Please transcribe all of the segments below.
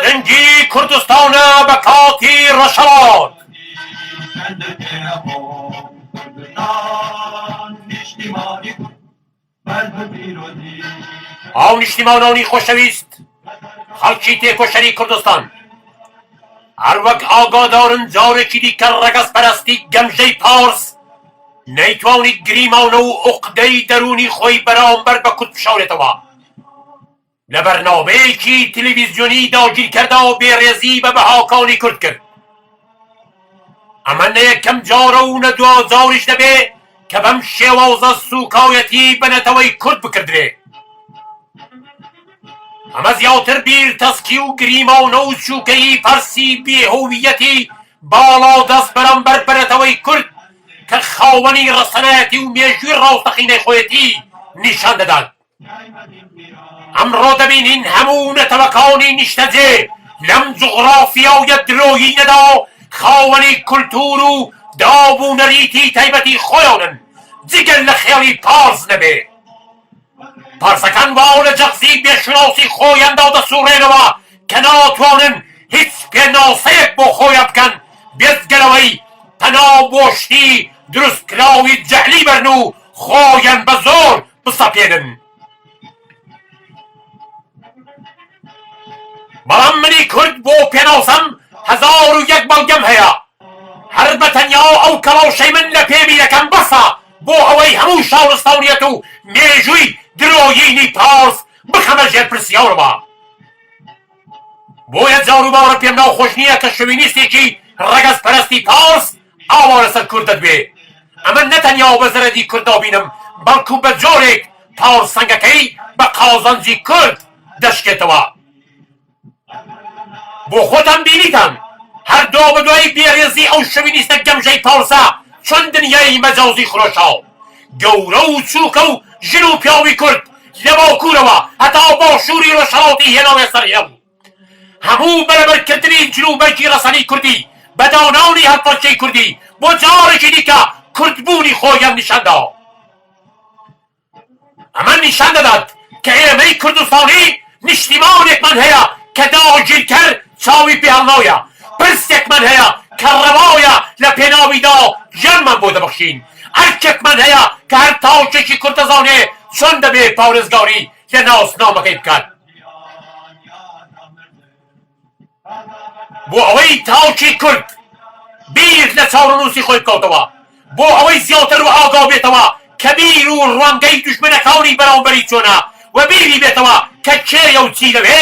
دنجی کردستان بکاتی رشاد او نیشتیمانانی خوشویست خلچی تێکۆشەری کوردستان هەروەک ئاگادارن جارێکی دیکە ڕەگەز پەرستی گەمژەی پارس نەیتوانی گریماونە و عوقدەی دەرونی خۆی بەرامبەر بە کورد بشاورێتەوە لە بەرنامەیەکی تەلەڤیزیۆنی داگیرکەردا و بێڕێزی بە بەهاکانی کورد کرد. ئەمە نە یەکەم جارە و نە دوا جاریش دەبێ کە بەم شێوازە سوکاویەتی بەنەتەوەی کورد بکردرێ. ئەمە زیاتر بیر تەسکی و گریماونە و چووکەی پەرسی بێهۆویەتی باڵا دەست بەرامبەر بەنەتەوەی کورد کە خاوەنی ڕەسەنایەتی و مێژووی ڕاستەقینەی خۆیەتی نیشان دەدات. ئەمڕۆ دەبینین هەموو نەتەوەکانی نیشتەجێ لەم جوغرافیاویە درۆیینەدا خاوەنی کولتور و دابوونەریتی تایبەتی خۆیانن جگەل لە خێڵی پارس نەبێ. پارسەکان واو لە جەخزی بێشناسی خۆیاندا دەسوڕێنەوە کە ناتوانن هیچ پێناسەیەک بۆ خۆیان بکەن بێجگەلەوەی تەناوبۆشتی دروستکراوی جەهلی بەرن و خۆیان بە زۆر بسەپێنن. بەڵام منی کورد بۆ پێناسەم 1001 بەڵگەم هەیە. هەر بەتەنیا ئەو کەڵاوشەی من لە پێمی دەکەم بەسە بۆ ئەوەی هەموو شارستانیەت و مێژووی درۆیینی پارس بخەمە ژێر پرسیارەوە. بۆیە جار و باوەڕە پێم ناوخۆش نییە کە شۆڤینیستێکی ڕەگەز پەرستی پارس ئاوا لەسەر کورد دەبێ. ئەمە نەتەنیا بە زەرەدی کوردا بینم بەڵکو بە جۆرێک پارسەنگەکەی بە قازانجی کورد دەشکێتەوە. بۆ خۆتان بینیتان هەر دۆ بە دوای بێڕێزی ئەو شۆڤینیستە گەمژەی پارسە چۆن دنیای مەجازی خۆشاو گەورە و چووکە و ژن و پیاوی کورد لە باکوورەوە هەتا باشووری ڕەشەڵاتی هێناوێ سەر هێڵ هەموو بەرەبەرکردنی جنوبەکی ڕەسەنی کوردی بەداوناونی هەڵپەرچەی کوردی بۆ جارێکی دیکە کوردبوونی خۆیان نیشاندا. ئەمە نیشان دەدات کە ئێمەی کوردستانی نیشتیمانێکمان هەیە کە داگیرکەر چاوی پێ هەڵناویە پرسێکمان هەیە کە ڕەواویە لە پێناویدا ژیانمان بۆ دەبەخشین ئەرکێکمان هەیە کە هەر تاوچێکی کورد دەزانێ چۆن دەبێ پارێزگاری لە ناسنامەکەی بکات. بۆ ئەوەی تاوچی کورد بیر لە چاوڕنووسی خۆی بکەوتەوە بۆ ئەوەی زیاتر و ئاگا بێتەوە کە بیر و ڕوانگەی دوژمنەکانی بەراوبەری چۆنە و بیری بێتەوە کە کێیە و چی دەبێ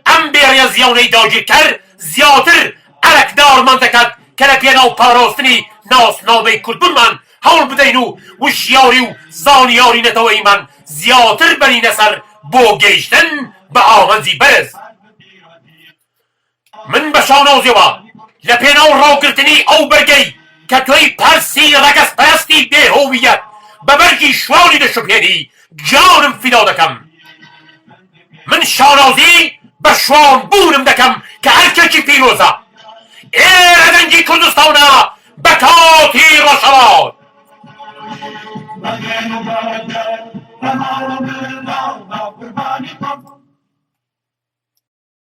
ئەم بێڕێزیاونەی داگیرکەر زیاتر ئەرەکدارمان دەکات کە لە پێناو پاراستنی ناسنامەی کوردبوونمان هەوڵ بدەین و وشیاری و زانیاری نەتەوەیمان زیاتر بەرینە سەر بۆ گەیشتن بە ئامەنجی بەرز. من بە شانازیەوە لە پێناو ڕاوگرتنی ئەو بەرگەی کە تۆی پەرسی ڕەگەز پەرستی بێهۆویەت بە بەرگی شوانی دەشوبهێنی جانم فیدا دەکەم. من شانازی بە شوان بوونم دەکەم کە هەرکێکی پیرۆزە ئێرە دەنگی کوردستانە بە کاتی ڕەشەڵات. Again,